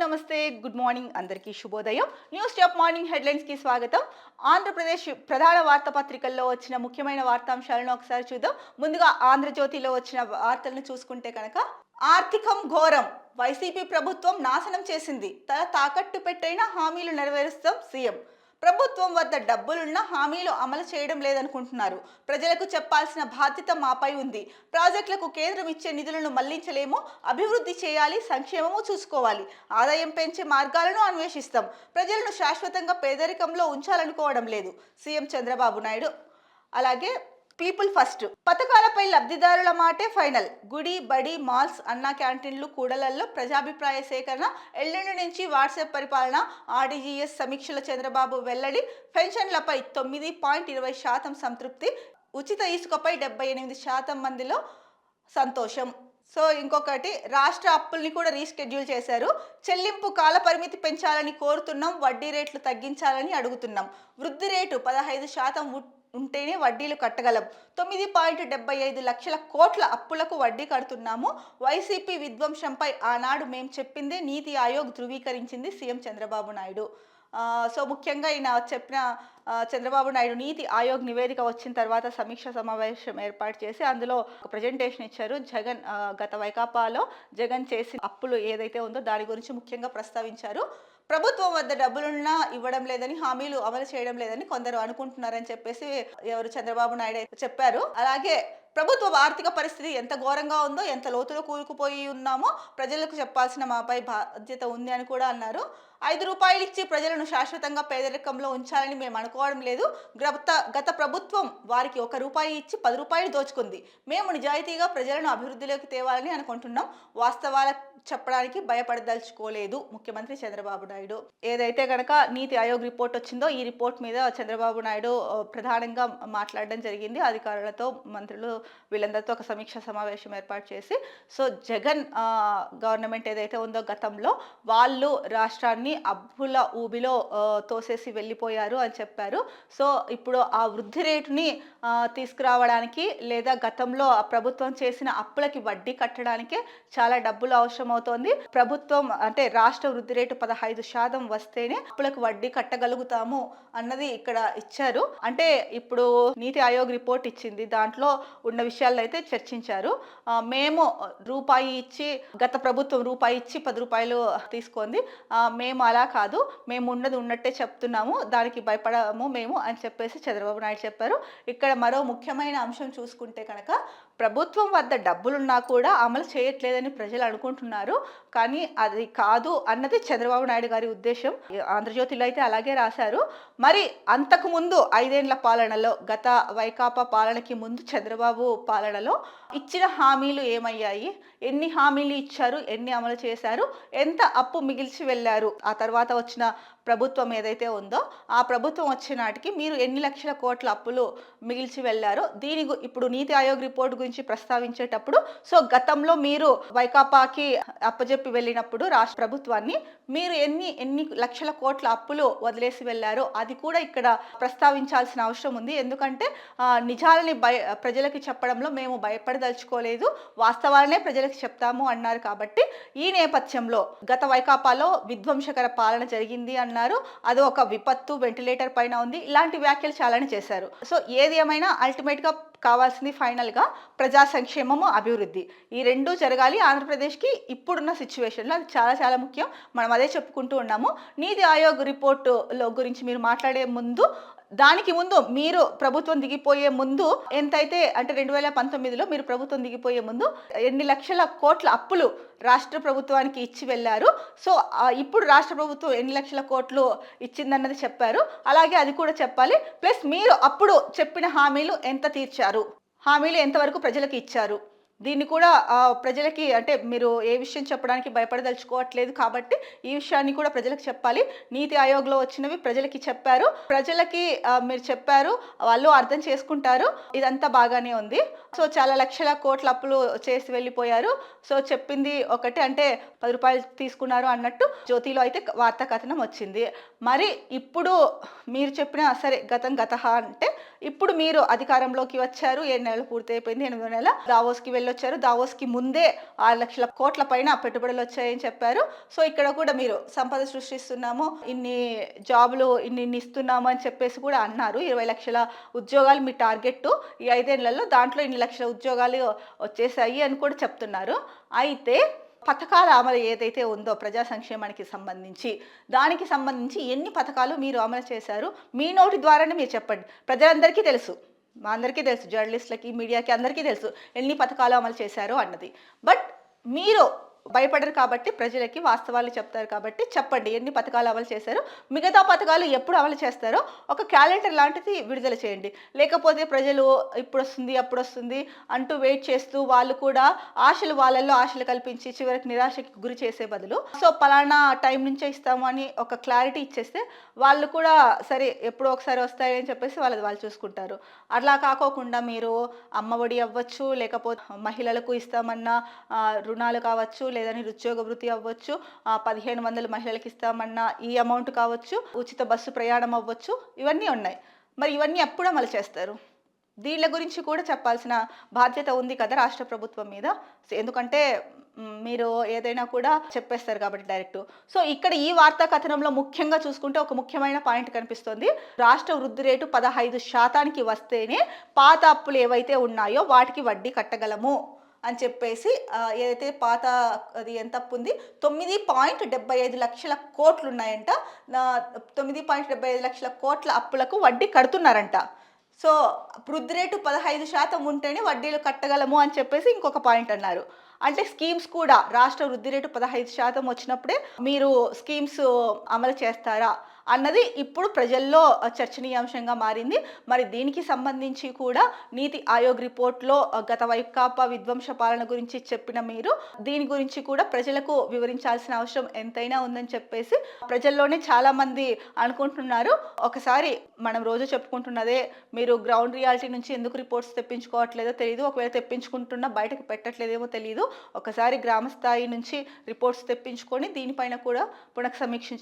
నమస్తే, good morning, అందరికీ శుభోదయం. న్యూస్ టాప్ మార్నింగ్ హెడ్లైన్స్ కి స్వాగతం. ఆంధ్రప్రదేశ్ ప్రధాన వార్తాపత్రికల్లో వచ్చిన ముఖ్యమైన వార్తాంశాలను ఒకసారి చూద్దాం. ముందుగా ఆంధ్రజ్యోతిలో వచ్చిన వార్తలను చూసుకుంటే కనుక, ఆర్థికం ఘోరం, వైసీపీ ప్రభుత్వం నాశనం చేసింది, తల తాకట్టు పెట్టైన హామీలు నెరవేరుస్తాం సీఎం. ప్రభుత్వం వద్ద డబ్బులున్న హామీలు అమలు చేయడం లేదనుకుంటున్నారు. ప్రజలకు చెప్పాల్సిన బాధ్యత మాపై ఉంది. ప్రాజెక్టులకు కేంద్రం ఇచ్చే నిధులను మళ్లించలేము, అభివృద్ధి చేయాలి, సంక్షేమము చూసుకోవాలి, ఆదాయం పెంచే మార్గాలను అన్వేషిస్తాం. ప్రజలను శాశ్వతంగా పేదరికంలో ఉంచాలనుకోవడం లేదు సీఎం చంద్రబాబు నాయుడు. అలాగే పీపుల్ ఫస్ట్ పథకాలపై లబ్ధిదారుల మాటే ఫైనల్. గుడి, బడి, మాల్స్, అన్నా క్యాంటీన్లు, కూడలల్లో ప్రజాభిప్రాయ సేకరణ. ఎల్లుండి నుంచి వాట్సాప్ పరిపాలన. ఆర్డీజీఎస్ సమీక్షలో చంద్రబాబు వెల్లడి. పెన్షన్లపై 9.20% సంతృప్తి. ఉచిత ఇసుకపై 78% మందిలో సంతోషం. సో ఇంకొకటి, రాష్ట్ర అప్పుల్ని కూడా రీషెడ్యూల్ చేశారు. చెల్లింపు కాల పరిమితి పెంచాలని కోరుతున్నాం, వడ్డీ రేట్లు తగ్గించాలని అడుగుతున్నాం. వృద్ధి రేటు 15% ఉంటేనే వడ్డీలు కట్టగలం. 9.75 లక్షల కోట్ల అప్పులకు వడ్డీ కడుతున్నాము. వైసీపీ విధ్వంసంపై ఆనాడు మేం చెప్పిందే నీతి ఆయోగ్ ధృవీకరించింది సీఎం చంద్రబాబు నాయుడు. సో ముఖ్యంగా ఈయన చెప్పిన చంద్రబాబు నాయుడు నీతి ఆయోగ్ నివేదిక వచ్చిన తర్వాత సమీక్ష సమావేశం ఏర్పాటు చేసి అందులో ఒక ప్రజెంటేషన్ ఇచ్చారు. జగన్ గత వైకాపాలో జగన్ చేసిన అప్పులు ఏదైతే ఉందో దాని గురించి ముఖ్యంగా ప్రస్తావించారు. ప్రభుత్వం వద్ద డబ్బులున్నా ఇవ్వడం లేదని, హామీలు అమలు చేయడం లేదని కొందరు అనుకుంటున్నారని చెప్పేసి ఎవరు చంద్రబాబు నాయుడు చెప్పారు. అలాగే ప్రభుత్వ ఆర్థిక పరిస్థితి ఎంత ఘోరంగా ఉందో, ఎంత లోతులో కూరుకుపోయి ఉన్నామో ప్రజలకు చెప్పాల్సిన మాపై బాధ్యత ఉంది అని కూడా అన్నారు. 5 రూపాయలు ఇచ్చి ప్రజలను శాశ్వతంగా పేదరికంలో ఉంచాలని మేము అనుకోవడం లేదు. గత ప్రభుత్వం వారికి 1 రూపాయి ఇచ్చి 10 రూపాయలు దోచుకుంది. మేము నిజాయితీగా ప్రజలను అభివృద్ధిలోకి తేవాలని అనుకుంటున్నాం. వాస్తవాల చెప్పడానికి భయపడదలుచుకోలేదు ముఖ్యమంత్రి చంద్రబాబు నాయుడు. ఏదైతే కనుక నీతి ఆయోగ్ రిపోర్ట్ వచ్చిందో ఈ రిపోర్ట్ మీద చంద్రబాబు నాయుడు ప్రధానంగా మాట్లాడడం జరిగింది. అధికారులతో, మంత్రులు వీళ్ళందరితో ఒక సమీక్ష సమావేశం ఏర్పాటు చేసి, సో జగన్ గవర్నమెంట్ ఏదైతే ఉందో గతంలో వాళ్ళు రాష్ట్రాన్ని అప్పుల ఊబిలో తోసేసి వెళ్ళిపోయారు అని చెప్పారు. సో ఇప్పుడు ఆ వృద్ధి రేటుని తీసుకురావడానికి, లేదా గతంలో ఆ ప్రభుత్వం చేసిన అప్పులకి వడ్డీ కట్టడానికే చాలా డబ్బులు అవసరం అవుతోంది. ప్రభుత్వం అంటే రాష్ట్ర వృద్ధి రేటు 15% వస్తేనే అప్పులకు వడ్డీ కట్టగలుగుతాము అన్నది ఇక్కడ ఇచ్చారు. అంటే ఇప్పుడు నీతి ఆయోగ్ రిపోర్ట్ ఇచ్చింది, దాంట్లో ఉన్న విషయాలను అయితే చర్చించారు. మేము రూపాయి ఇచ్చి, గత ప్రభుత్వం రూపాయి ఇచ్చి 10 రూపాయలు తీసుకుంది, మేము అలా కాదు, మేము ఉన్నది ఉన్నట్టే చెప్తున్నాము, దానికి భయపడము మేము అని చెప్పేసి చంద్రబాబు నాయుడు చెప్పారు. ఇక్కడ మరో ముఖ్యమైన అంశం చూసుకుంటే కనుక, ప్రభుత్వం వద్ద డబ్బులున్నా కూడా అమలు చేయట్లేదని ప్రజలు అనుకుంటున్నారు, కానీ అది కాదు అన్నది చంద్రబాబు నాయుడు గారి ఉద్దేశం. ఆంధ్రజ్యోతిలో అయితే అలాగే రాశారు. మరి అంతకు ముందు 5 ఏళ్ల పాలనలో, గత వైకాపా పాలనకి ముందు చంద్రబాబు పాలనలో ఇచ్చిన హామీలు ఏమయ్యాయి, ఎన్ని హామీలు ఇచ్చారు, ఎన్ని అమలు చేశారు, ఎంత అప్పు మిగిల్చి వెళ్ళారు, ఆ తర్వాత వచ్చిన ప్రభుత్వం ఏదైతే ఉందో ఆ ప్రభుత్వం వచ్చే నాటికి మీరు ఎన్ని లక్షల కోట్ల అప్పులు మిగిల్చి వెళ్ళారో ఇప్పుడు నీతి ఆయోగ్ రిపోర్ట్ గురించి ప్రస్తావించేటప్పుడు, సో గతంలో మీరు వైకాపాకి అప్పజెప్పి వెళ్ళినప్పుడు రాష్ట్ర ప్రభుత్వాన్ని మీరు ఎన్ని లక్షల కోట్ల అప్పులు వదిలేసి వెళ్ళారో అది కూడా ఇక్కడ ప్రస్తావించాల్సిన అవసరం ఉంది. ఎందుకంటే నిజాలని ప్రజలకి చెప్పడంలో మేము భయపడదలుచుకోలేదు, వాస్తవాలనే ప్రజలకు చెప్తాము అన్నారు. కాబట్టి ఈ నేపథ్యంలో గత వైకాపాలో విధ్వంసకర పాలన జరిగింది అన్నారు, అది ఒక విపత్తు, వెంటిలేటర్ పైన ఉంది, ఇలాంటి వ్యాఖ్యలు చాలానే చేశారు. సో ఏది ఏమైనా అల్టిమేట్ గా కావాల్సింది ఫైనల్ గా ప్రజా సంక్షేమము, అభివృద్ధి, ఈ రెండూ జరగాలి ఆంధ్రప్రదేశ్కి ఇప్పుడున్న సిచ్యువేషన్లో. అది చాలా చాలా ముఖ్యం. మనం అదే చెప్పుకుంటూ ఉన్నాము. నీతి ఆయోగ్ రిపోర్టులో గురించి మీరు మాట్లాడే ముందు, దానికి ముందు మీరు ప్రభుత్వం దిగిపోయే ముందు ఎంతైతే, అంటే 2019లో మీరు ప్రభుత్వం దిగిపోయే ముందు ఎన్ని లక్షల కోట్ల అప్పులు రాష్ట్ర ప్రభుత్వానికి ఇచ్చి వెళ్ళారు, సో ఇప్పుడు రాష్ట్ర ప్రభుత్వం ఎన్ని లక్షల కోట్లు ఇచ్చిందన్నది చెప్పారు. అలాగే అది కూడా చెప్పాలి. ప్లస్ మీరు అప్పుడు చెప్పిన హామీలు ఎంత తీర్చారు, హామీలు ఎంతవరకు ప్రజలకు ఇచ్చారు, దీన్ని కూడా ప్రజలకి, అంటే మీరు ఏ విషయం చెప్పడానికి భయపడదలుచుకోవట్లేదు కాబట్టి ఈ విషయాన్ని కూడా ప్రజలకు చెప్పాలి. నీతి ఆయోగ్లో వచ్చినవి ప్రజలకి చెప్పారు, ప్రజలకి మీరు చెప్పారు, వాళ్ళు అర్థం చేసుకుంటారు, ఇదంతా బాగానే ఉంది. సో చాలా లక్షల కోట్ల అప్పులు చేసి వెళ్ళిపోయారు. సో చెప్పింది ఒకటి, అంటే 10 రూపాయలు తీసుకున్నారు అన్నట్టు జ్యోతిలో అయితే వార్తా కథనం వచ్చింది. మరి ఇప్పుడు మీరు చెప్పిన, సరే గతం గతహ అంటే, ఇప్పుడు మీరు అధికారంలోకి వచ్చారు, 7 నెలలు పూర్తి అయిపోయింది, 8వ నెల దావోస్కి వెళ్ళొచ్చారు. దావోస్కి ముందే 6 లక్షల కోట్ల పైన పెట్టుబడులు వచ్చాయని చెప్పారు. సో ఇక్కడ కూడా మీరు సంపద సృష్టిస్తున్నాము, ఇన్ని జాబులు ఇన్ని ఇస్తున్నాము అని చెప్పేసి కూడా అన్నారు. 20 లక్షల ఉద్యోగాలు మీ టార్గెట్ ఈ 5 ఏళ్లలో, దాంట్లో ఇన్ని లక్షల ఉద్యోగాలు వచ్చేసాయి అని కూడా చెప్తున్నారు. అయితే పథకాల అమలు ఏదైతే ఉందో ప్రజా సంక్షేమానికి సంబంధించి, దానికి సంబంధించి ఎన్ని పథకాలు మీరు అమలు చేశారు? మీ నోటి ద్వారానే మీరు చెప్పండి. ప్రజలందరికీ తెలుసు, మా అందరికీ తెలుసు, జర్నలిస్టులకి, మీడియాకి అందరికీ తెలుసు ఎన్ని పథకాలు అమలు చేశారు అన్నది. బట్ మీరు భయపడరు కాబట్టి, ప్రజలకి వాస్తవాలు చెప్తారు కాబట్టి చెప్పండి ఎన్ని పథకాలు అమలు చేశారు, మిగతా పథకాలు ఎప్పుడు అమలు చేస్తారో ఒక క్యాలెండర్ లాంటిది విడుదల చేయండి. లేకపోతే ప్రజలు ఇప్పుడు వస్తుంది అప్పుడు వస్తుంది అంటూ వెయిట్ చేస్తూ వాళ్ళు కూడా వాళ్ళల్లో ఆశలు కల్పించి చివరికి నిరాశకి గురి చేసే బదులు సో పలానా టైం నుంచే ఇస్తాము అని ఒక క్లారిటీ ఇచ్చేస్తే వాళ్ళు కూడా సరే ఎప్పుడో ఒకసారి వస్తాయని చెప్పేసి వాళ్ళు చూసుకుంటారు. అట్లా కాకోకుండా మీరు అమ్మఒడి అవ్వచ్చు, లేకపోతే మహిళలకు ఇస్తామన్న రుణాలు కావచ్చు, లేదా నిరుద్యోగ వృత్తి అవ్వచ్చు, 1500 మహిళలకు ఇస్తామన్న ఈ అమౌంట్ కావచ్చు, ఉచిత బస్సు ప్రయాణం అవ్వచ్చు, ఇవన్నీ ఉన్నాయి. మరి ఇవన్నీ ఎప్పుడు అమలు చేస్తారు? దీళ్ళ గురించి కూడా చెప్పాల్సిన బాధ్యత ఉంది కదా రాష్ట్ర ప్రభుత్వం మీద. ఎందుకంటే మీరు ఏదైనా కూడా చెప్పేస్తారు కాబట్టి డైరెక్ట్. సో ఇక్కడ ఈ వార్తా కథనంలో ముఖ్యంగా చూసుకుంటే ఒక ముఖ్యమైన పాయింట్ కనిపిస్తుంది. రాష్ట్ర వృద్ధి రేటు 15% వస్తేనే పాత అప్పులు ఏవైతే ఉన్నాయో వాటికి వడ్డీ కట్టగలము అని చెప్పేసి, ఏదైతే పాత అది ఎంత అప్పు ఉంది 9.75 లక్షల కోట్లు ఉన్నాయంట. 9.75 లక్షల కోట్ల అప్పులకు వడ్డీ కడుతున్నారంట. సో వృద్ధి రేటు 15% ఉంటేనే వడ్డీలు కట్టగలము అని చెప్పేసి ఇంకొక పాయింట్ అన్నారు. అంటే స్కీమ్స్ కూడా రాష్ట్ర వృద్ధి రేటు 15% వచ్చినప్పుడే మీరు స్కీమ్స్ అమలు చేస్తారా అన్నది ఇప్పుడు ప్రజల్లో చర్చనీయాంశంగా మారింది. మరి దీనికి సంబంధించి కూడా నీతి ఆయోగ్ రిపోర్ట్లో గత వైకాపా విధ్వంస పాలన గురించి చెప్పిన మీరు దీని గురించి కూడా ప్రజలకు వివరించాల్సిన అవసరం ఎంతైనా ఉందని చెప్పేసి ప్రజల్లోనే చాలా మంది అనుకుంటున్నారు. ఒకసారి మనం రోజు చెప్పుకుంటున్నదే, మీరు గ్రౌండ్ రియాలిటీ నుంచి ఎందుకు రిపోర్ట్స్ తెప్పించుకోవట్లేదో తెలియదు, ఒకవేళ తెప్పించుకుంటున్నా బయటకు పెట్టట్లేదేమో తెలియదు. ఒకసారి గ్రామ స్థాయి నుంచి రిపోర్ట్స్ తెప్పించుకొని దీనిపైన కూడా పునఃసమీక్ష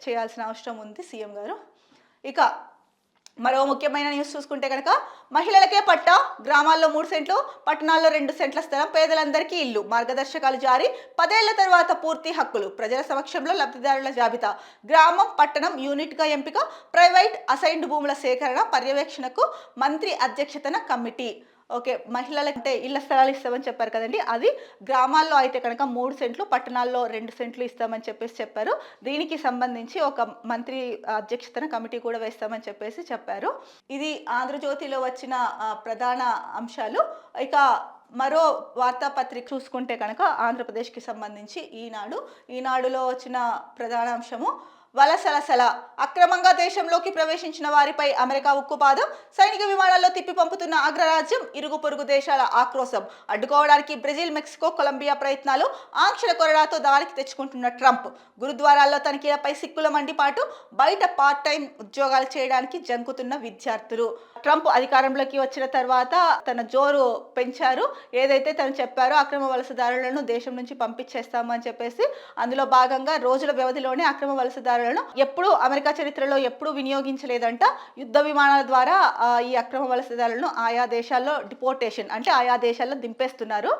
చేయాల్సిన అవసరం ఉంది సీఎం గారు. ఇక మరో ముఖ్యమైన న్యూస్ చూసుకుంటే కనుక, మహిళలకే పట్టా, గ్రామాల్లో 3 సెంట్లు, పట్టణాల్లో 2 సెంట్ల స్థలం, పేదలందరికీ ఇల్లు, మార్గదర్శకాలు జారీ, 10 ఏళ్ల తర్వాత పూర్తి హక్కులు, ప్రజల సమక్షంలో లబ్ధిదారుల జాబితా, గ్రామం పట్టణం యూనిట్గా ఎంపిక, ప్రైవేట్ అసైన్డ్ భూముల సేకరణ పర్యవేక్షణకు మంత్రి అధ్యక్షతన కమిటీ. ఓకే, మహిళలంటే ఇళ్ల స్థలాలు ఇస్తామని చెప్పారు కదండి, అది గ్రామాల్లో అయితే కనుక 3 సెంట్లు, పట్టణాల్లో 2 సెంట్లు ఇస్తామని చెప్పేసి చెప్పారు. దీనికి సంబంధించి ఒక మంత్రి అధ్యక్షతన కమిటీ కూడా వేస్తామని చెప్పేసి చెప్పారు. ఇది ఆంధ్రజ్యోతిలో వచ్చిన ప్రధాన అంశాలు. ఇక మరో వార్తాపత్రిక చూసుకుంటే కనుక ఆంధ్రప్రదేశ్కి సంబంధించి ఈనాడులో వచ్చిన ప్రధాన అంశము, వలసల అక్రమంగా దేశంలోకి ప్రవేశించిన వారిపై అమెరికా ఉక్కుపాదం, సైనిక విమానాల్లో తిప్పి పంపుతున్న అగ్రరాజ్యం, ఇరుగు పొరుగు దేశాల ఆక్రోశం, అడ్డుకోవడానికి బ్రెజిల్, మెక్సికో, కొలంబియా ప్రయత్నాలు, ఆంక్షల కొరడాతో దారికి తెచ్చుకుంటున్న ట్రంప్, గురుద్వారాల్లో తనిఖీలపై సిక్కుల మండిపాటు, బయట పార్ట్ టైం ఉద్యోగాలు చేయడానికి జంకుతున్న విద్యార్థులు. ట్రంప్ అధికారంలోకి వచ్చిన తర్వాత తన జోరు పెంచారు. ఏదైతే తను చెప్పారో అక్రమ వలసదారులను దేశం నుంచి పంపించేస్తాము అని చెప్పేసి, అందులో భాగంగా రోజుల వ్యవధిలోనే అక్రమ వలసదారులను ఎప్పుడు అమెరికా చరిత్రలో ఎప్పుడు వినియోగించలేదంట. యుద్ధ విమానాల ద్వారా ఈ అక్రమ వలసదారులను ఆయా దేశాల్లో డిపోర్టేషన్ అంటే ఆయా దేశాల్లో దింపేస్తున్నారు.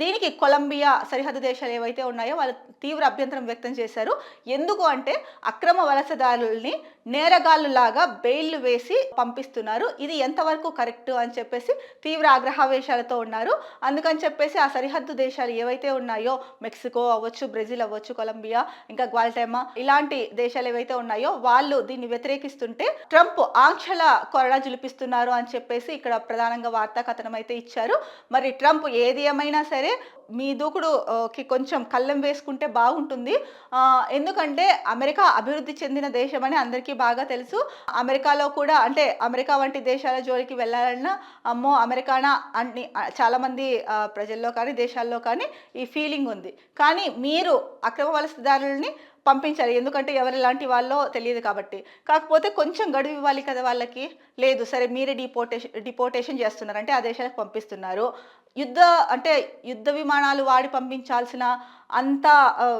దీనికి కొలంబియా సరిహద్దు దేశాలు ఏవైతే ఉన్నాయో వాళ్ళు తీవ్ర అభ్యంతరం వ్యక్తం చేశారు. ఎందుకు అంటే అక్రమ వలసదారుల్ని నేరగాళ్ళులాగా బెయిల్ వేసి పంపిస్తున్నారు, ఇది ఎంతవరకు కరెక్ట్ అని చెప్పేసి తీవ్ర ఆగ్రహావేశాలతో ఉన్నారు. అందుకని చెప్పేసి ఆ సరిహద్దు దేశాలు ఏవైతే ఉన్నాయో, మెక్సికో అవ్వచ్చు, బ్రెజిల్ అవ్వచ్చు, కొలంబియా, ఇంకా గ్వాల్టెమా, ఇలాంటి దేశాలు ఏవైతే ఉన్నాయో వాళ్ళు దీన్ని వ్యతిరేకిస్తుంటే ట్రంప్ ఆంక్షల కొరడా జులిపిస్తున్నారు అని చెప్పేసి ఇక్కడ ప్రధానంగా వార్తా కథనం అయితే ఇచ్చారు. మరి ట్రంప్ ఏది ఏమైనా సరే మీ దూకుడుకి కొంచెం కళ్ళెం వేసుకుంటే బాగుంటుంది. ఎందుకంటే అమెరికా అభివృద్ధి చెందిన దేశం అని అందరికీ బాగా తెలుసు. అమెరికాలో కూడా అంటే అమెరికా వంటి దేశాల జోలికి వెళ్ళాలన్నా అమ్మో అమెరికానా అని చాలామంది ప్రజల్లో కానీ దేశాల్లో కానీ ఈ ఫీలింగ్ ఉంది. కానీ మీరు అక్రమ వలసదారులని పంపించాలి, ఎందుకంటే ఎవరిలాంటి వాళ్ళో తెలియదు కాబట్టి. కాకపోతే కొంచెం గడువు ఇవ్వాలి కదా వాళ్ళకి. లేదు సరే మీరే డిపోర్టేషన్ చేస్తున్నారు అంటే ఆ దేశాలకు పంపిస్తున్నారు. యుద్ధ విమానాలు వాడి పంపించాల్సిన అంత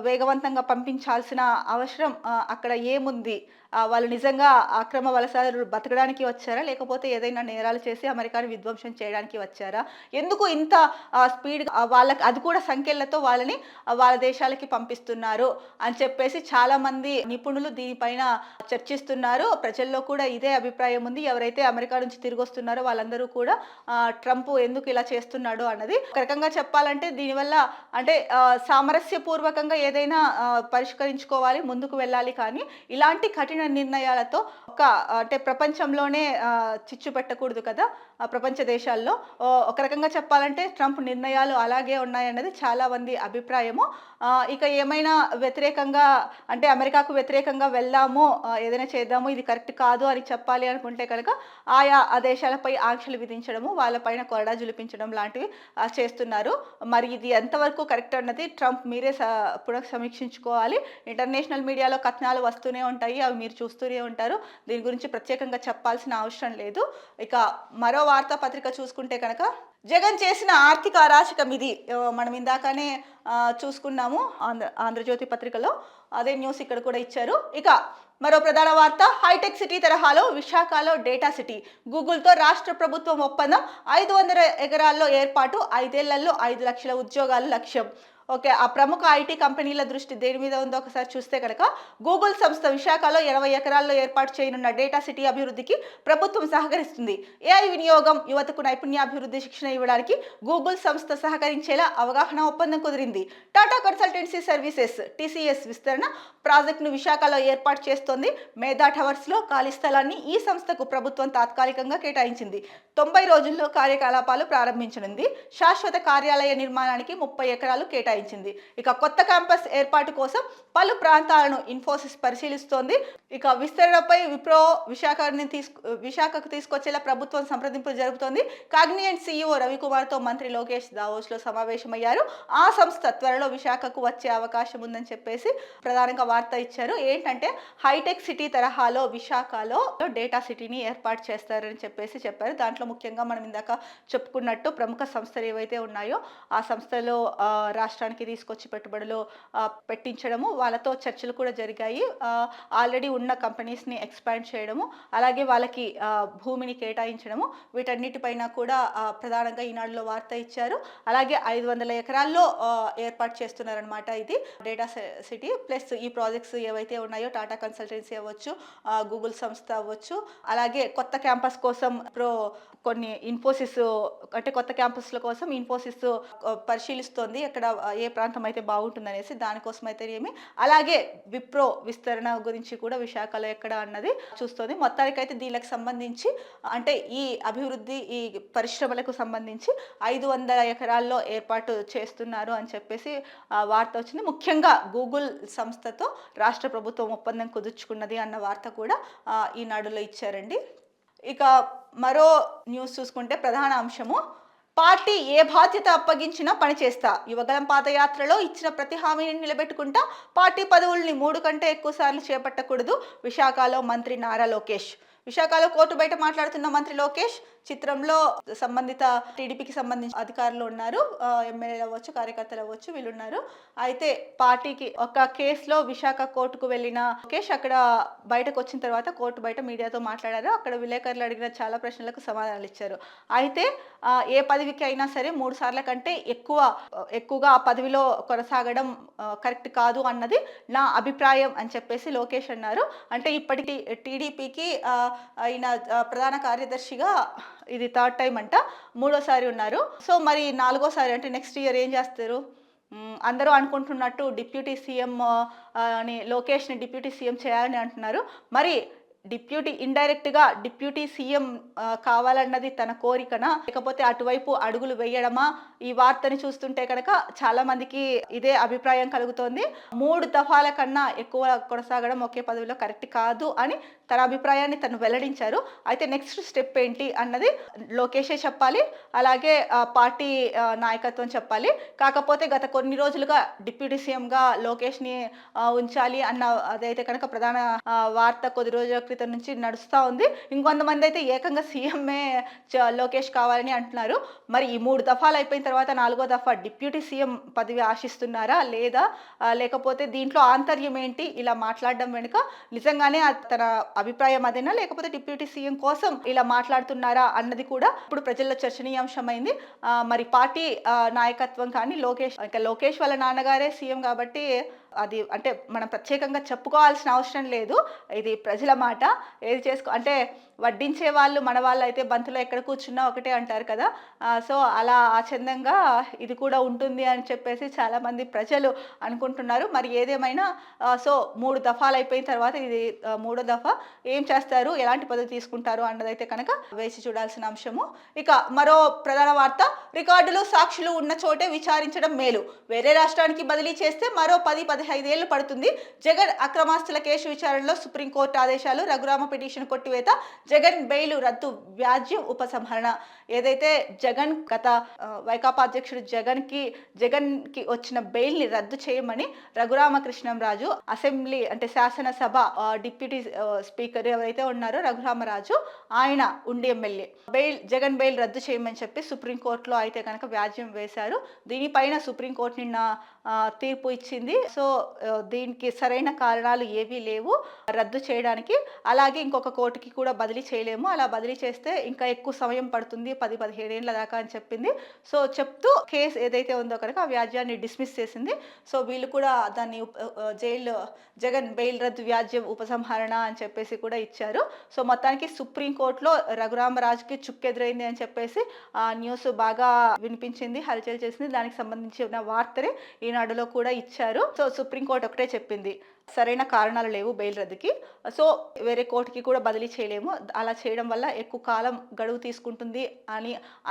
వేగవంతంగా పంపించాల్సిన అవసరం అక్కడ ఏముంది? వాళ్ళు నిజంగా అక్రమ వలసదారులు బతకడానికి వచ్చారా? లేకపోతే ఏదైనా నేరాలు చేసి అమెరికాని విధ్వంసం చేయడానికి వచ్చారా? ఎందుకు ఇంత స్పీడ్‌గా వాళ్ళకి అది కూడా సంఖ్యలతో వాళ్ళని వాళ్ళ దేశాలకి పంపిస్తున్నారు అని చెప్పేసి చాలామంది నిపుణులు దీనిపైన చర్చిస్తున్నారు. ప్రజల్లో కూడా ఇదే అభిప్రాయం ఉంది. ఎవరైతే అమెరికా నుంచి తిరిగొస్తున్నారో వాళ్ళందరూ కూడా ట్రంప్ ఎందుకు ఇలా చేస్తున్నాడు అన్నది. ఒక రకంగా చెప్పాలంటే దీనివల్ల అంటే సామరస్యపూర్వకంగా ఏదైనా పరిష్కరించుకోవాలి, ముందుకు వెళ్ళాలి. కానీ ఇలాంటి కఠిన నిర్ణయాలతో అంటే ప్రపంచంలోనే చిచ్చు పెట్టకూడదు కదా ప్రపంచ దేశాల్లో. ఒక రకంగా చెప్పాలంటే ట్రంప్ నిర్ణయాలు అలాగే ఉన్నాయన్నది చాలా మంది అభిప్రాయము. ఇక ఏమైనా వ్యతిరేకంగా అంటే అమెరికాకు వ్యతిరేకంగా వెళ్దాము, ఏదైనా చేద్దాము, ఇది కరెక్ట్ కాదు అని చెప్పాలి అనుకుంటే కనుక ఆయా ఆ దేశాలపై ఆంక్షలు విధించడము, వాళ్ళపైన కొరడా జులిపించడం లాంటివి చేస్తున్నారు. మరి ఇది ఎంతవరకు కరెక్ట్ అన్నది ట్రంప్ మీరే పునఃసమీక్షించుకోవాలి. ఇంటర్నేషనల్ మీడియాలో కథనాలు వస్తూనే ఉంటాయి, అవి మీరు చూస్తూనే ఉంటారు. దీని గురించి ప్రత్యేకంగా చెప్పాల్సిన అవసరం లేదు. ఇక మరో వార్తాపత్రిక చూసుకుంటే కనుక జగన్ చేసిన ఆర్థిక అరాచకం ఇది. మనం ఇందాకనే చూసుకున్నాము ఆంధ్రజ్యోతి పత్రికలో, అదే న్యూస్ ఇక్కడ కూడా ఇచ్చారు. ఇక మరో ప్రధాన వార్త, హైటెక్ సిటీ తరహాలో విశాఖలో డేటా సిటీ. గూగుల్తో రాష్ట్ర ప్రభుత్వం ఒప్పందం, 500 ఎకరాల్లో ఏర్పాటు, 5 ఏళ్లలో 5 లక్షల ఉద్యోగాలు లక్ష్యం. ఓకే, ఆ ప్రముఖ ఐటీ కంపెనీల దృష్టి దేని మీద ఉందో ఒకసారి చూస్తే కనుక గూగుల్ సంస్థ విశాఖలో 80 ఎకరాల్లో ఏర్పాటు చేయనున్న డేటా సిటీ అభివృద్ధికి ప్రభుత్వం సహకరిస్తుంది. ఏఐ వినియోగం, యువతకు నైపుణ్యాభివృద్ధి శిక్షణ ఇవ్వడానికి గూగుల్ సంస్థ సహకరించేలా అవగాహన ఒప్పందం కుదిరింది. టాటా కన్సల్టెన్సీ సర్వీసెస్ టీసీఎస్ విస్తరణ ప్రాజెక్టును విశాఖలో ఏర్పాటు చేస్తోంది. మేధా టవర్స్లో ఖాళీ స్థలాన్ని ఈ సంస్థకు ప్రభుత్వం తాత్కాలికంగా కేటాయించింది. 90 రోజుల్లో కార్యకలాపాలు ప్రారంభించనుంది. శాశ్వత కార్యాలయ నిర్మాణానికి 30 ఎకరాలు కేటాయించింది. ఇక కొత్త క్యాంపస్ ఏర్పాటు కోసం పలు ప్రాంతాలను ఇన్ఫోసిస్ పరిశీలిస్తోంది. ఇక విస్తరణపై విప్రో విశాఖకు తీసుకొచ్చేలా ప్రభుత్వం సంప్రదింపులు జరుపుతోంది. కాగ్నియంట్ సీఈఓ రవికుమార్తో మంత్రి లోకేష్ దావోస్లో సమావేశమయ్యారు. ఆ సంస్థ త్వరలో విశాఖకు వచ్చే అవకాశం ఉందని చెప్పేసి ప్రధానంగా వార్త ఇచ్చారు. ఏంటంటే హైటెక్ సిటీ తరహాలో విశాఖలో డేటా సిటీని ఏర్పాటు చేస్తారని చెప్పేసి చెప్పారు. దాంట్లో ముఖ్యంగా మనం ఇందాక చెప్పుకున్నట్టు ప్రముఖ సంస్థలు ఏవైతే ఉన్నాయో ఆ సంస్థలో రాష్ట్రానికి తీసుకొచ్చి పెట్టుబడులు పెట్టించడము, వాళ్ళతో చర్చలు కూడా జరిగాయి. ఆల్రెడీ ఉన్న కంపెనీస్ని ఎక్స్పాండ్ చేయడము, అలాగే వాళ్ళకి భూమిని కేటాయించడము, వీటన్నిటిపైన కూడా ప్రధానంగా ఈనాడులో వార్త ఇచ్చారు. అలాగే 500 ఎకరాల్లో ఏర్పాటు చేస్తున్నారనమాట ఇది డేటా సిటీ. ప్లస్ ఈ ప్రాజెక్ట్స్ ఏవైతే ఉన్నాయో టాటా కన్సల్టెన్సీ అవ్వచ్చు, గూగుల్ సంస్థ అవ్వచ్చు, అలాగే కొత్త క్యాంపస్ కోసం కొన్ని ఇన్ఫోసిస్ అంటే కొత్త క్యాంపస్ల కోసం ఇన్ఫోసిస్ పరిశీలిస్తోంది ఎక్కడ ఏ ప్రాంతం అయితే బాగుంటుందనేసి. దానికోసం అయితే ఏమి, అలాగే విప్రో విస్తరణ గురించి కూడా విశాఖలో ఎక్కడ అన్నది చూస్తోంది. మొత్తానికైతే దీనికి సంబంధించి అంటే ఈ అభివృద్ధి ఈ పరిశ్రమలకు సంబంధించి 500 ఎకరాల్లో ఏర్పాటు చేస్తున్నారు అని చెప్పేసి వార్త వచ్చింది. ముఖ్యంగా గూగుల్ సంస్థతో రాష్ట్ర ప్రభుత్వం ఒప్పందం కుదుర్చుకున్నది అన్న వార్త కూడా ఈనాడులో ఇచ్చారండి. ఇక మరో న్యూస్ చూసుకుంటే ప్రధాన అంశము, పార్టీ ఏ బాధ్యత అప్పగించినా పనిచేస్తా. యువగలం పాదయాత్రలో ఇచ్చిన ప్రతి హామీని నిలబెట్టుకుంటా. పార్టీ పదవుల్ని 3 కంటే ఎక్కువ సార్లు చేపట్టకూడదు. విశాఖలో మంత్రి నారా లోకేష్. విశాఖలో కోర్టు బయట మాట్లాడుతున్న మంత్రి లోకేష్. చిత్రంలో సంబంధిత టీడీపీకి సంబంధించిన అధికారులు ఉన్నారు, ఎమ్మెల్యేలు అవ్వచ్చు, కార్యకర్తలు అవ్వచ్చు, వీళ్ళు ఉన్నారు. అయితే పార్టీకి ఒక కేసులో విశాఖ కోర్టుకు వెళ్ళిన లోకేష్ అక్కడ బయటకు వచ్చిన తర్వాత కోర్టు బయట మీడియాతో మాట్లాడారు. అక్కడ విలేకరులు అడిగిన చాలా ప్రశ్నలకు సమాధానాలు ఇచ్చారు. అయితే ఏ పదవికి అయినా సరే 3 సార్ల కంటే ఎక్కువగా ఆ పదవిలో కొనసాగడం కరెక్ట్ కాదు అన్నది నా అభిప్రాయం అని చెప్పేసి లోకేష్ అన్నారు. అంటే ఇప్పటికీ టీడీపీకి ఆయన ప్రధాన కార్యదర్శిగా ఇది 3rd టైం అంట, 3వసారి ఉన్నారు. సో మరి 4వసారి అంటే నెక్స్ట్ ఇయర్ ఏం చేస్తారు? అందరూ అనుకుంటున్నట్టు డిప్యూటీ సీఎం అని లోకేష్ని డిప్యూటీ సీఎం చేయాలని అంటున్నారు. మరి ఇండైరెక్ట్గా డిప్యూటీ సీఎం కావాలన్నది తన కోరికనా, లేకపోతే అటువైపు అడుగులు వేయడమా? ఈ వార్తని చూస్తుంటే కనుక చాలా మందికి ఇదే అభిప్రాయం కలుగుతోంది. 3 దఫాల కన్నా ఎక్కువ కొనసాగడం ఒకే పదవిలో కరెక్ట్ కాదు అని తన అభిప్రాయాన్ని తను వెల్లడించారు. అయితే నెక్స్ట్ స్టెప్ ఏంటి అన్నది లోకేషే చెప్పాలి, అలాగే పార్టీ నాయకత్వం చెప్పాలి. కాకపోతే గత కొన్ని రోజులుగా డిప్యూటీ సీఎంగా లోకేష్ని ఉంచాలి అన్న అదైతే కనుక ప్రధాన వార్త కొద్ది రోజుల క్రితం క్రితం నుంచి నడుస్తూ ఉంది. ఇంకొంతమంది అయితే ఏకంగా సీఎంఏ లోకేష్ కావాలని అంటున్నారు. మరి ఈ 3 దఫాలు అయిపోయిన తర్వాత 4వ దఫా డిప్యూటీ సీఎం పదవి ఆశిస్తున్నారా లేదా లేకపోతే దీంట్లో ఆంతర్యం ఏంటి? ఇలా మాట్లాడడం వెనుక నిజంగానే తన అభిప్రాయం అదేనా లేకపోతే డిప్యూటీ సీఎం కోసం ఇలా మాట్లాడుతున్నారా అన్నది కూడా ఇప్పుడు ప్రజల్లో చర్చనీయాంశమైంది. మరి పార్టీ నాయకత్వం కానీ లోకేష్ వాళ్ళ నాన్నగారే సీఎం కాబట్టి అది అంటే మనం ప్రత్యేకంగా చెప్పుకోవాల్సిన అవసరం లేదు. ఇది ప్రజల మాట. ఏది అంటే వడ్డించే వాళ్ళు మన వాళ్ళు అయితే బంతులో ఎక్కడ కూర్చున్నా ఒకటే అంటారు కదా. సో అలా ఆచందంగా ఇది కూడా ఉంటుంది అని చెప్పేసి చాలామంది ప్రజలు అనుకుంటున్నారు. మరి ఏదేమైనా సో 3 దఫాలు అయిపోయిన తర్వాత ఇది 3వ దఫా. ఏం చేస్తారు, ఎలాంటి పదవి తీసుకుంటారు అన్నదైతే కనుక వేచి చూడాల్సిన అంశము. ఇక మరో ప్రధాన వార్త, రికార్డులు సాక్షులు ఉన్న చోటే విచారించడం మేలు. వేరే రాష్ట్రానికి బదిలీ చేస్తే మరో 10-15 ఏళ్లు పడుతుంది. జగన్ అక్రమాస్తుల కేసు విచారణలో సుప్రీంకోర్టు ఆదేశాలు. రఘురామ పిటిషన్ కొట్టివేత. జగన్ బెయిల్ రద్దు. వ్యాజ్యం ఉపసంహరణ. ఏదైతే జగన్ గత వైకాపా అధ్యక్షుడు జగన్ కి వచ్చిన బెయిల్ ని రద్దు చేయమని రఘురామకృష్ణంరాజు అసెంబ్లీ అంటే శాసనసభ డిప్యూటీ స్పీకర్ ఎవరైతే ఉన్నారో రఘురామరాజు ఆయన ఉండి ఎమ్మెల్యే జగన్ బెయిల్ రద్దు చేయమని చెప్పి సుప్రీంకోర్టులో అయితే కనుక వ్యాజ్యం వేశారు. దీనిపైన సుప్రీంకోర్టు నిన్న తీర్పు ఇచ్చింది. సో దీనికి సరైన కారణాలు ఏవీ లేవు రద్దు చేయడానికి. అలాగే ఇంకొక కోర్టుకి కూడా బదిలీ చేయలేము. అలా బదిలీ చేస్తే ఇంకా ఎక్కువ సమయం పడుతుంది, 10-15 ఏళ్ల దాకా అని చెప్పింది. సో చెప్తూ కేసు ఏదైతే ఉందో కనుక ఆ వ్యాజ్యాన్ని డిస్మిస్ చేసింది. సో వీళ్ళు కూడా దాన్ని జగన్ బెయిల్ రద్దు వ్యాజ్యం ఉపసంహరణ అని చెప్పేసి కూడా ఇచ్చారు. సో మొత్తానికి సుప్రీంకోర్టులో రఘురామరాజుకి చుక్కెదురైంది అని చెప్పేసి ఆ న్యూస్ బాగా వినిపించింది, హల్చల్ చేసింది. దానికి సంబంధించిన వార్తనే ఈనాడులో కూడా ఇచ్చారు. సో సుప్రీంకోర్టు ఒకటే చెప్పింది, సరైన కారణాలు లేవు బెయిల్ రద్దుకి. సో వేరే కోర్టుకి కూడా బదిలీ చేయలేము, అలా చేయడం వల్ల ఎక్కువ కాలం గడువు తీసుకుంటుంది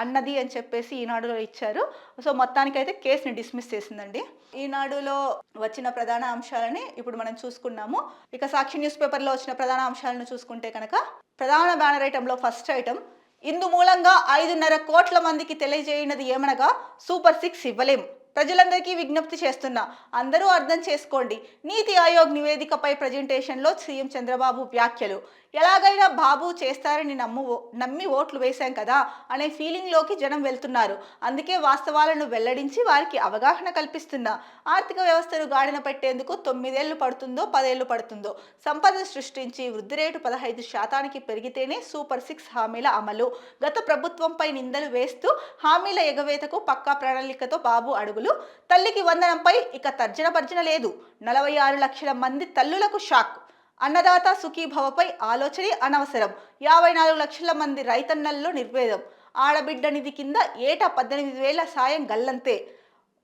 అన్నది అని చెప్పేసి ఈనాడులో ఇచ్చారు. సో మొత్తానికైతే కేసుని డిస్మిస్ చేసిందండి. ఈనాడులో వచ్చిన ప్రధాన అంశాలని ఇప్పుడు మనం చూసుకున్నాము. ఇక సాక్షి న్యూస్ పేపర్లో వచ్చిన ప్రధాన అంశాలను చూసుకుంటే కనుక ప్రధాన బ్యానర్ ఐటెంలో ఫస్ట్ ఐటెం, ఇందు మూలంగా 5.5 కోట్ల మందికి తెలియజేయనది ఏమనగా సూపర్ 6 ఇవ్వలేం. ప్రజలందరికీ విజ్ఞప్తి చేస్తున్నా, అందరూ అర్థం చేసుకోండి. నీతి ఆయోగ్ నివేదికపై ప్రజెంటేషన్లో సీఎం చంద్రబాబు వ్యాఖ్యలు. ఎలాగైనా బాబు చేస్తారని నమ్మి ఓట్లు వేశాం కదా అనే ఫీలింగ్లోకి జనం వెళ్తున్నారు. అందుకే వాస్తవాలను వెల్లడించి వారికి అవగాహన కల్పిస్తున్నా. ఆర్థిక వ్యవస్థను గాడిన పెట్టేందుకు 9 ఏళ్లు పడుతుందో 10 ఏళ్లు పడుతుందో, సంపద సృష్టించి వృద్ధి రేటు 15% పెరిగితేనే సూపర్ 6 హామీల అమలు. గత ప్రభుత్వంపై నిందలు వేస్తూ హామీల ఎగవేతకు పక్కా ప్రణాళికతో బాబు అడుగులు. తల్లికి వందనంపై ఇక తర్జన భర్జన లేదు. 46 లక్షల మంది తల్లులకు షాక్. అన్నదాత సుఖీభవపై ఆలోచనే అనవసరం. 54 లక్షల మంది రైతన్నల్లో నిర్వేదం. ఆడబిడ్డ నిధి కింద ఏటా 18,000 సాయం గల్లంతే.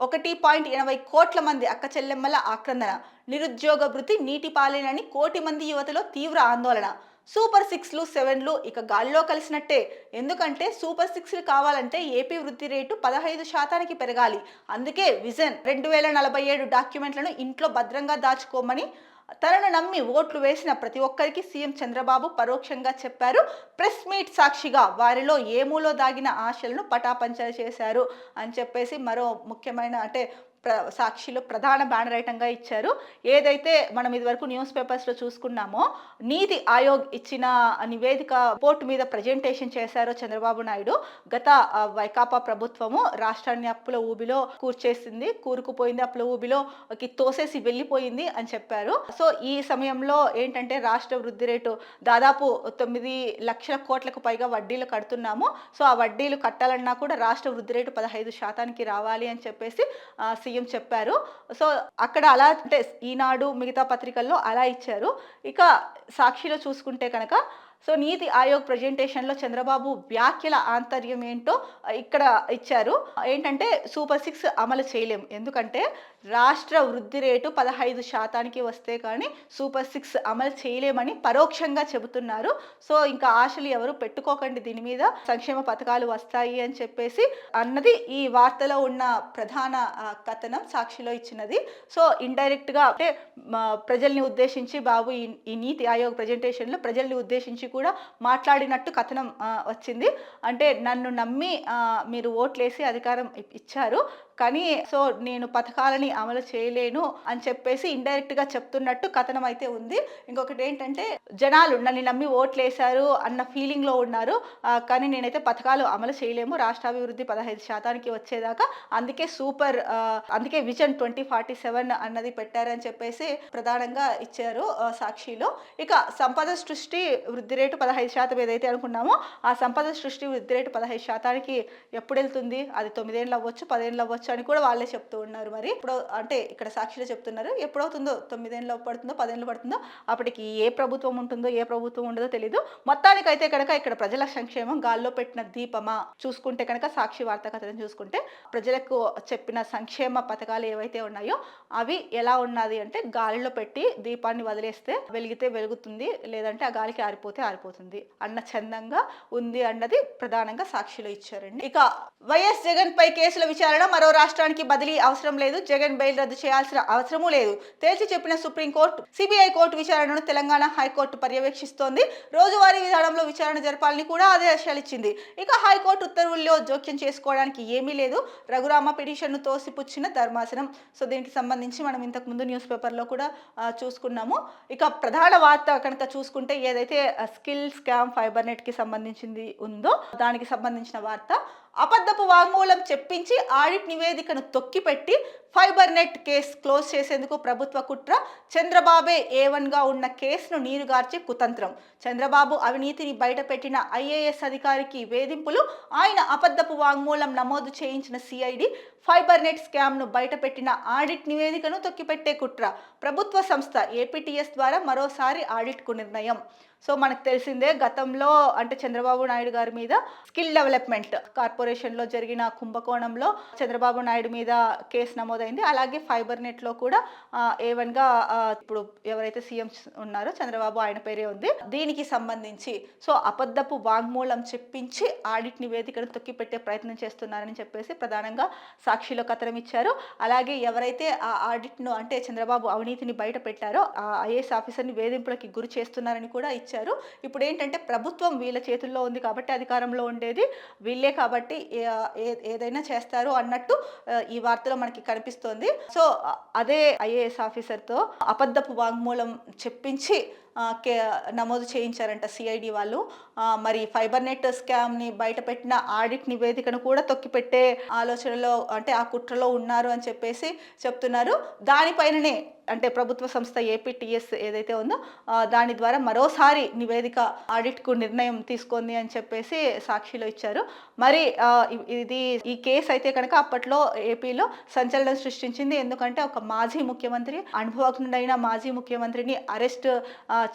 1.80 కోట్ల మంది అక్క చెల్లెమ్మల ఆక్రందన. నిరుద్యోగ భృతి నీటి పాలేనని కోటి మంది యువతలో తీవ్ర ఆందోళన. సూపర్ 6లు 7లు ఇక గాలిలో కలిసినట్టే. ఎందుకంటే సూపర్ 6లు కావాలంటే ఏపీ వృద్ధి రేటు 15% పెరగాలి. అందుకే విజన్ 2047 డాక్యుమెంట్లను ఇంట్లో భద్రంగా దాచుకోమని తనను నమ్మి ఓట్లు వేసిన ప్రతి ఒక్కరికి సీఎం చంద్రబాబు పరోక్షంగా చెప్పారు. ప్రెస్ మీట్ సాక్షిగా వారిలో ఏమూలో దాగిన ఆశలను పటాపంచలు చేశారు అని చెప్పేసి మరో ముఖ్యమైన అంటే సాక్షిలో ప్రధాన బ్యానర్ ఐటంగా ఇచ్చారు. ఏదైతే మనం ఇదివరకు న్యూస్ పేపర్స్లో చూసుకున్నామో నీతి ఆయోగ్ ఇచ్చిన నివేదిక రిపోర్ట్ మీద ప్రజెంటేషన్ చేశారో చంద్రబాబు నాయుడు, గత వైకాపా ప్రభుత్వము రాష్ట్రాన్ని అప్పుల ఊబిలో కూరుకుపోయింది, అప్పుల ఊబిలోకి తోసేసి వెళ్ళిపోయింది అని చెప్పారు. సో ఈ సమయంలో ఏంటంటే రాష్ట్ర వృద్ధి రేటు దాదాపు 9 లక్షల కోట్లకు పైగా వడ్డీలు కడుతున్నాము. సో ఆ వడ్డీలు కట్టాలన్నా కూడా రాష్ట్ర వృద్ధి రేటు 15% రావాలి అని చెప్పేసి సీఎం చెప్పారు. సో అక్కడ అలా అంటే ఈనాడు మిగతా పత్రికల్లో అలా ఇచ్చారు. ఇక సాక్షిలో చూసుకుంటే కనుక సో నీతి ఆయోగ్ ప్రజెంటేషన్లో చంద్రబాబు వ్యాఖ్యల ఆంతర్యం ఏంటో ఇక్కడ ఇచ్చారు. ఏంటంటే సూపర్ 6 అమలు చేయలేం, ఎందుకంటే రాష్ట్ర వృద్ధి రేటు 15% వస్తే కానీ సూపర్ 6 అమలు చేయలేమని పరోక్షంగా చెబుతున్నారు. సో ఇంకా ఆశలు ఎవరు పెట్టుకోకండి, దీని మీద సంక్షేమ పథకాలు వస్తాయి అని చెప్పేసి అన్నది ఈ వార్తలో ఉన్న ప్రధాన కథనం సాక్షిలో ఇచ్చినది. సో ఇండైరెక్ట్గా అంటే ప్రజల్ని ఉద్దేశించి బాబు ఈ నీతి ఆయోగ్ ప్రజెంటేషన్లో ప్రజల్ని ఉద్దేశించి కూడా మాట్లాడినట్టు కథనం వచ్చింది. అంటే నన్ను నమ్మి మీరు ఓట్లేసి అధికారం ఇచ్చారు, కానీ సో నేను పథకాలని అమలు చేయలేను అని చెప్పేసి ఇండైరెక్ట్ గా చెప్తున్నట్టు కథనం అయితే ఉంది. ఇంకొకటి ఏంటంటే జనాలు నన్ను నమ్మి ఓట్లేశారు అన్న ఫీలింగ్ లో ఉన్నారు. కానీ నేనైతే పథకాలు అమలు చేయలేము, రాష్ట్రాభివృద్ధి 15% వచ్చేదాకా, అందుకే విజన్ 2047 అన్నది పెట్టారని చెప్పేసి ప్రధానంగా ఇచ్చారు సాక్షిలో. ఇక సంపద సృష్టి వృద్ధి రేటు 15% ఏదైతే అనుకున్నామో ఆ సంపద సృష్టి వృద్ధి రేటు 15%కి ఎప్పుడు వెళ్తుంది? అది 9 ఏళ్ళు అవ్వచ్చు, 10 ఏళ్ళు అవ్వచ్చు అని కూడా వాళ్ళే చెప్తూ ఉన్నారు. మరి ఇప్పుడు అంటే ఇక్కడ సాక్షిలో చెప్తున్నారు, ఎప్పుడవుతుందో 9 ఏళ్ళు పడుతుందో 10 ఏళ్ళు పడుతుందో, అప్పటికి ఏ ప్రభుత్వం ఉంటుందో ఏ ప్రభుత్వం ఉండదో తెలీదు. మొత్తానికైతే కనుక ఇక్కడ ప్రజల సంక్షేమం గాల్లో పెట్టిన దీపమా చూసుకుంటే కనుక సాక్షి వార్తా కథనం చూసుకుంటే ప్రజలకు చెప్పిన సంక్షేమ పథకాలు ఏవైతే ఉన్నాయో అవి ఎలా ఉన్నది అంటే గాలిలో పెట్టి దీపాన్ని వదిలేస్తే వెలిగితే వెలుగుతుంది, లేదంటే ఆ గాలికి ఆరిపోతే ఆరిపోతుంది అన్న చందంగా ఉంది అన్నది ప్రధానంగా సాక్షిలో ఇచ్చారండి. ఇక వైఎస్ జగన్ పై కేసుల విచారణ, మరో రాష్ట్రానికి బదిలీ అవసరం లేదు, జగన్ బెయిల్ రద్దు చేయాల్సిన అవసరమూ లేదు తేల్చి చెప్పిన సుప్రీంకోర్టు. సిబిఐ కోర్టు విచారణను తెలంగాణ హైకోర్టు పర్యవేక్షిస్తోంది. రోజువారీ విధానంలో విచారణ జరపాలని కూడా ఆదేశాలు ఇచ్చింది. ఇక హైకోర్టు ఉత్తర్వుల్లో జోక్యం చేసుకోవడానికి ఏమీ లేదు. రఘురామ పిటిషన్ను తోసిపుచ్చిన ధర్మాసనం. సో దీనికి సంబంధించి మనం ఇంతకు ముందు న్యూస్ పేపర్లో కూడా చూసుకున్నాము. ఇక ప్రధాన వార్త కనుక చూసుకుంటే ఏదైతే స్కిల్ స్కామ్ ఫైబర్ నెట్ కి సంబంధించింది ఉందో దానికి సంబంధించిన వార్త. అబద్ధపు వాంగ్మూలం చెప్పించి ఆడిట్ నివేదికను తొక్కిపెట్టి ఫైబర్ నెట్ కేసు క్లోజ్ చేసేందుకు ప్రభుత్వ కుట్ర. చంద్రబాబే A1గా ఉన్న కేసును నీరుగార్చే కుతంత్రం. చంద్రబాబు అవినీతిని బయటపెట్టిన IAS అధికారికి వేధింపులు. ఆయన అబద్ధపు వాంగ్మూలం నమోదు చేయించిన CID. ఫైబర్ నెట్ స్కామ్ను బయటపెట్టిన ఆడిట్ నివేదికను తొక్కిపెట్టే కుట్ర. ప్రభుత్వ సంస్థ APTS ద్వారా మరోసారి ఆడిట్కు నిర్ణయం. సో మనకు తెలిసిందే గతంలో అంటే చంద్రబాబు నాయుడు గారి మీద స్కిల్ డెవలప్మెంట్ కార్పొరేషన్లో జరిగిన కుంభకోణంలో చంద్రబాబు నాయుడు మీద కేసు నమోదైంది. అలాగే ఫైబర్ నెట్లో కూడా A1గా ఇప్పుడు ఎవరైతే సీఎం ఉన్నారో చంద్రబాబు, ఆయన పేరే ఉంది. దీనికి సంబంధించి సో అబద్ధపు వాంగ్మూలం చెప్పించి ఆడిట్ నివేదికను తొక్కిపెట్టే ప్రయత్నం చేస్తున్నారని చెప్పేసి ప్రధానంగా సాక్షిలో కథనం ఇచ్చారు. అలాగే ఎవరైతే ఆ ఆడిట్ను అంటే చంద్రబాబు అవినీతిని బయట పెట్టారో ఆ IAS ఆఫీసర్ని వేధింపులకి గురి చేస్తున్నారని కూడా ఇచ్చారు. ఇప్పుడు ఏంటంటే ప్రభుత్వం వీళ్ళ చేతుల్లో ఉంది కాబట్టి, అధికారంలో ఉండేది వీళ్ళే కాబట్టి ఏదైనా చేస్తారు అన్నట్టు ఈ వార్తలో మనకి కనిపిస్తోంది. సో అదే IAS ఆఫీసర్తో అబద్ధపు వాంగ్మూలం చెప్పించి నమోదు చేయించారంట CID వాళ్ళు. మరి ఫైబర్ నెట్ స్కామ్ని బయటపెట్టిన ఆడిట్ నివేదికను కూడా తొక్కిపెట్టే ఆలోచనలో అంటే ఆ కుట్రలో ఉన్నారు అని చెప్పేసి చెప్తున్నారు. దానిపైననే అంటే ప్రభుత్వ సంస్థ APTS ఏదైతే ఉందో దాని ద్వారా మరోసారి నివేదిక ఆడిట్కు నిర్ణయం తీసుకుంది అని చెప్పేసి సాక్షిలో ఇచ్చారు. మరి ఈ కేసు అయితే కనుక అప్పట్లో ఏపీలో సంచలనం సృష్టించింది. ఎందుకంటే ఒక మాజీ ముఖ్యమంత్రి, అనుభవజ్ఞుడైన మాజీ ముఖ్యమంత్రిని అరెస్ట్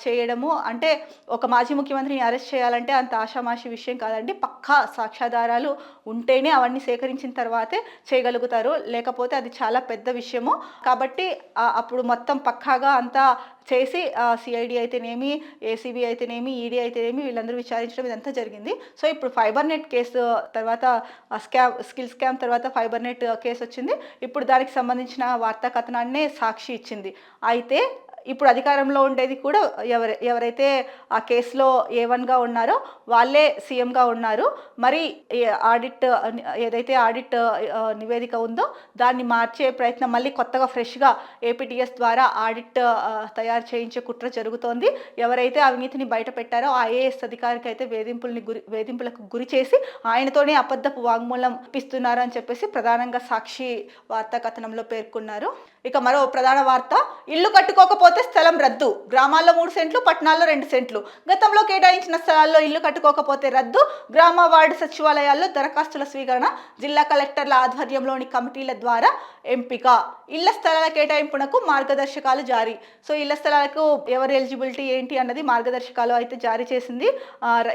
చేయడము అంటే ఒక మాజీ ముఖ్యమంత్రిని అరెస్ట్ చేయాలంటే అంత ఆషామాషి విషయం కాదండి. పక్కా సాక్ష్యాధారాలు ఉంటేనే అవన్నీ సేకరించిన తర్వాతే చేయగలుగుతారు, లేకపోతే అది చాలా పెద్ద విషయము. కాబట్టి అప్పుడు మొత్తం పక్కాగా అంతా చేసి CID అయితేనేమి, ACB అయితేనేమి, ED అయితేనేమి వీళ్ళందరూ విచారించడం ఇదంతా జరిగింది. సో ఇప్పుడు ఫైబర్ నెట్ కేసు తర్వాత స్కిల్ స్కామ్ తర్వాత ఫైబర్ నెట్ కేసు వచ్చింది. ఇప్పుడు దానికి సంబంధించిన వార్తా కథనాన్నే సాక్షి ఇచ్చింది. అయితే ఇప్పుడు అధికారంలో ఉండేది కూడా ఎవరైతే ఆ కేసులో A1గా ఉన్నారో వాళ్ళే సీఎంగా ఉన్నారు. మరి ఏదైతే ఆడిట్ నివేదిక ఉందో దాన్ని మార్చే ప్రయత్నం మళ్ళీ కొత్తగా ఫ్రెష్గా APTS ద్వారా ఆడిట్ తయారు చేయించే కుట్ర జరుగుతోంది. ఎవరైతే అవినీతిని బయట పెట్టారో ఆ IAS అధికారికి అయితే వేధింపులకు గురి చేసి ఆయనతోనే అబద్ధపు వాంగ్మూలం ఇప్పిస్తున్నారు అని చెప్పేసి ప్రధానంగా సాక్షి వార్తా కథనంలో పేర్కొన్నారు. ఇక మరో ప్రధాన వార్త, ఇల్లు కట్టుకోకపోతే స్థలం రద్దు. గ్రామాల్లో 3 సెంట్లు, పట్టణాల్లో 2 సెంట్లు. గతంలో కేటాయించిన స్థలాల్లో ఇల్లు కట్టుకోకపోతే రద్దు. గ్రామ వార్డు సచివాలయాల్లో దరఖాస్తుల స్వీకరణ. జిల్లా కలెక్టర్ల ఆధ్వర్యంలోని కమిటీల ద్వారా ఎంపిక. ఇళ్ల స్థలాల కేటాయింపునకు మార్గదర్శకాలు జారీ. సో ఇళ్ల స్థలాలకు ఎవరు ఎలిజిబిలిటీ ఏంటి అన్నది మార్గదర్శకాలు అయితే జారీ చేసింది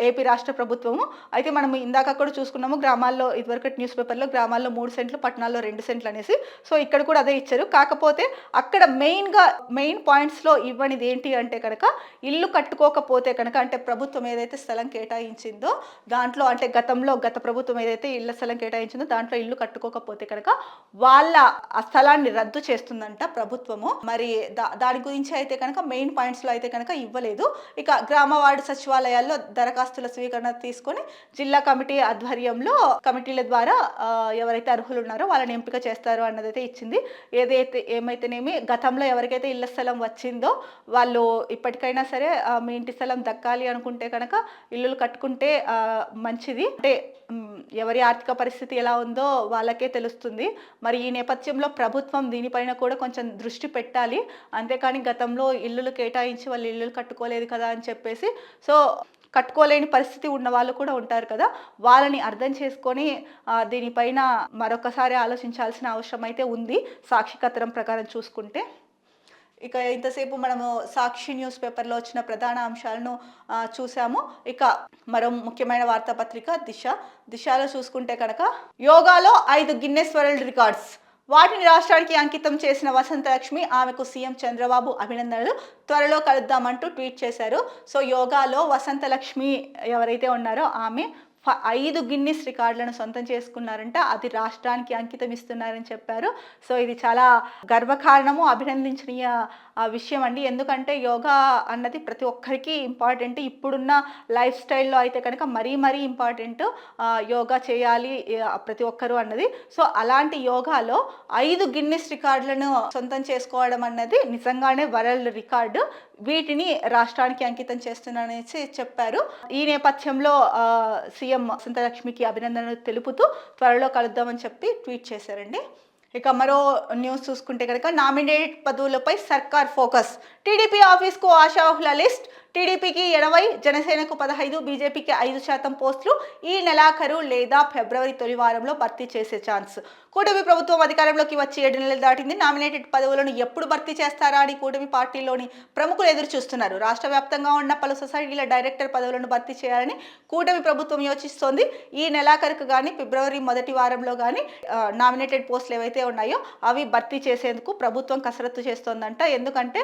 ఏపీ రాష్ట్ర ప్రభుత్వము. అయితే మనం ఇందాక కూడా చూసుకున్నాము, గ్రామాల్లో ఇదివరకు న్యూస్ పేపర్లో గ్రామాల్లో 3 సెంట్లు, పట్టణాల్లో 2 సెంట్లు అనేసి. సో ఇక్కడ కూడా అదే ఇచ్చారు. కాకపోతే అక్కడ మెయిన్ పాయింట్ పాయింట్స్లో ఇవ్వనిది ఏంటి అంటే కనుక ఇల్లు కట్టుకోకపోతే కనుక అంటే ప్రభుత్వం ఏదైతే స్థలం కేటాయించిందో దాంట్లో అంటే గత ప్రభుత్వం ఏదైతే ఇళ్ల స్థలం కేటాయించిందో దాంట్లో ఇల్లు కట్టుకోకపోతే కనుక వాళ్ళ ఆ స్థలాన్ని రద్దు చేస్తుందంట ప్రభుత్వము. మరి దాని గురించి అయితే కనుక మెయిన్ పాయింట్స్లో అయితే కనుక ఇవ్వలేదు. ఇక గ్రామ వార్డు సచివాలయాల్లో దరఖాస్తుల స్వీకరణ తీసుకొని జిల్లా కమిటీ ఆధ్వర్యంలో కమిటీల ద్వారా ఎవరైతే అర్హులు ఉన్నారో వాళ్ళని ఎంపిక చేస్తారు అన్నదైతే ఇచ్చింది. ఏమైతేనేమి గతంలో ఎవరికైతే ఇళ్ల స్థలం వచ్చిందో వాళ్ళు ఇప్పటికైనా సరే మీ ఇంటి స్థలం దక్కాలి అనుకుంటే కనుక ఇల్లులు కట్టుకుంటే మంచిది. అంటే ఎవరి ఆర్థిక పరిస్థితి ఎలా ఉందో వాళ్ళకే తెలుస్తుంది. మరి ఈ నేపథ్యంలో ప్రభుత్వం దీనిపైన కూడా కొంచెం దృష్టి పెట్టాలి. అంతేకాని గతంలో ఇల్లులు కేటాయించి వాళ్ళు ఇల్లులు కట్టుకోలేదు కదా అని చెప్పేసి కట్టుకోలేని పరిస్థితి ఉన్న వాళ్ళు కూడా ఉంటారు కదా, వాళ్ళని అర్థం చేసుకొని దీనిపైన మరొకసారి ఆలోచించాల్సిన అవసరం అయితే ఉంది సాక్షి కథనం ప్రకారం చూసుకుంటే. ఇక ఇంతసేపు మనము సాక్షి న్యూస్ పేపర్లో వచ్చిన ప్రధాన అంశాలను చూసాము. ఇక మరో ముఖ్యమైన వార్తాపత్రిక దిశలో చూసుకుంటే కనుక యోగాలో 5 గిన్నెస్ వరల్డ్ రికార్డ్స్, వాటిని రాష్ట్రానికి అంకితం చేసిన వసంతలక్ష్మి, ఆమెకు సీఎం చంద్రబాబు అభినందనలు, త్వరలో కలుద్దామంటూ ట్వీట్ చేశారు. యోగాలో వసంతలక్ష్మి ఎవరైతే ఉన్నారో ఆమె 5 గిన్నిస్ రికార్డులను సొంతం చేసుకున్నారంట. అది రాష్ట్రానికి అంకితం ఇస్తున్నారని చెప్పారు. ఇది చాలా గర్వకారణము, అభినందించనీయ విషయం అండి. ఎందుకంటే యోగా అన్నది ప్రతి ఒక్కరికి ఇంపార్టెంట్. ఇప్పుడున్న లైఫ్ స్టైల్లో అయితే కనుక మరీ ఇంపార్టెంట్ యోగా చేయాలి ప్రతి ఒక్కరు అన్నది. అలాంటి యోగాలో 5 గిన్నిస్ రికార్డులను సొంతం చేసుకోవడం అన్నది నిజంగానే వరల్డ్ రికార్డు. వీటిని రాష్ట్రానికి అంకితం చేస్తున్నారనేసి చెప్పారు. ఈ నేపథ్యంలో సీఎం వసంతలక్ష్మికి అభినందనలు తెలుపుతూ త్వరలో కలుద్దామని చెప్పి ట్వీట్ చేశారండి. ఇక మరో న్యూస్ చూసుకుంటే కనుక నామినేటెడ్ పదవులపై సర్కార్ ఫోకస్, టీడీపీ ఆఫీస్కు ఆశావహుల లిస్ట్, టీడీపీకి 80, జనసేనకు 15, బీజేపీకి 5% పోస్టులు ఈ నెలాఖరు లేదా ఫిబ్రవరి తొలి వారంలో భర్తీ చేసే ఛాన్స్. కూటమి ప్రభుత్వం అధికారంలోకి వచ్చి 7 నెలలు దాటింది. నామినేటెడ్ పదవులను ఎప్పుడు భర్తీ చేస్తారా అని కూటమి పార్టీలోని ప్రముఖులు ఎదురు చూస్తున్నారు. రాష్ట్ర వ్యాప్తంగా ఉన్న పలు సొసైటీల డైరెక్టర్ పదవులను భర్తీ చేయాలని కూటమి ప్రభుత్వం యోచిస్తోంది. ఈ నెలాఖరుకు కానీ ఫిబ్రవరి మొదటి వారంలో కానీ నామినేటెడ్ పోస్టులు ఏవైతే ఉన్నాయో అవి భర్తీ చేసేందుకు ప్రభుత్వం కసరత్తు చేస్తోందంట. ఎందుకంటే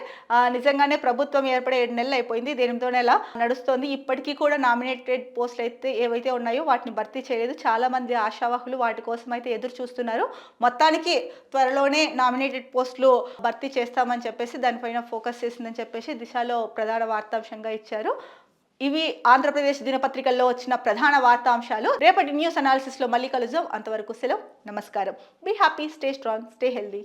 నిజంగానే ప్రభుత్వం ఏర్పడే 7 నెలలు అయిపోయింది, 8వ నెల నడుస్తోంది. ఇప్పటికీ కూడా నామినేటెడ్ పోస్టులు అయితే ఏవైతే ఉన్నాయో వాటిని భర్తీ చేయలేదు. చాలా మంది ఆశావాహులు వాటి కోసం అయితే ఎదురు చూస్తున్నారు. మొత్తానికి త్వరలోనే నామినేటెడ్ పోస్టులు భర్తీ చేస్తామని చెప్పేసి దానిపైన ఫోకస్ చేసిందని చెప్పేసి దిశలో ప్రధాన వార్తాంశంగా ఇచ్చారు. ఇవి ఆంధ్రప్రదేశ్ దినపత్రికల్లో వచ్చిన ప్రధాన వార్తాంశాలు. రేపటి న్యూస్ అనాలిసిస్లో మళ్ళీ కలుద్దాం. అంతవరకు సెలవు, నమస్కారం. Be happy, stay strong, stay healthy.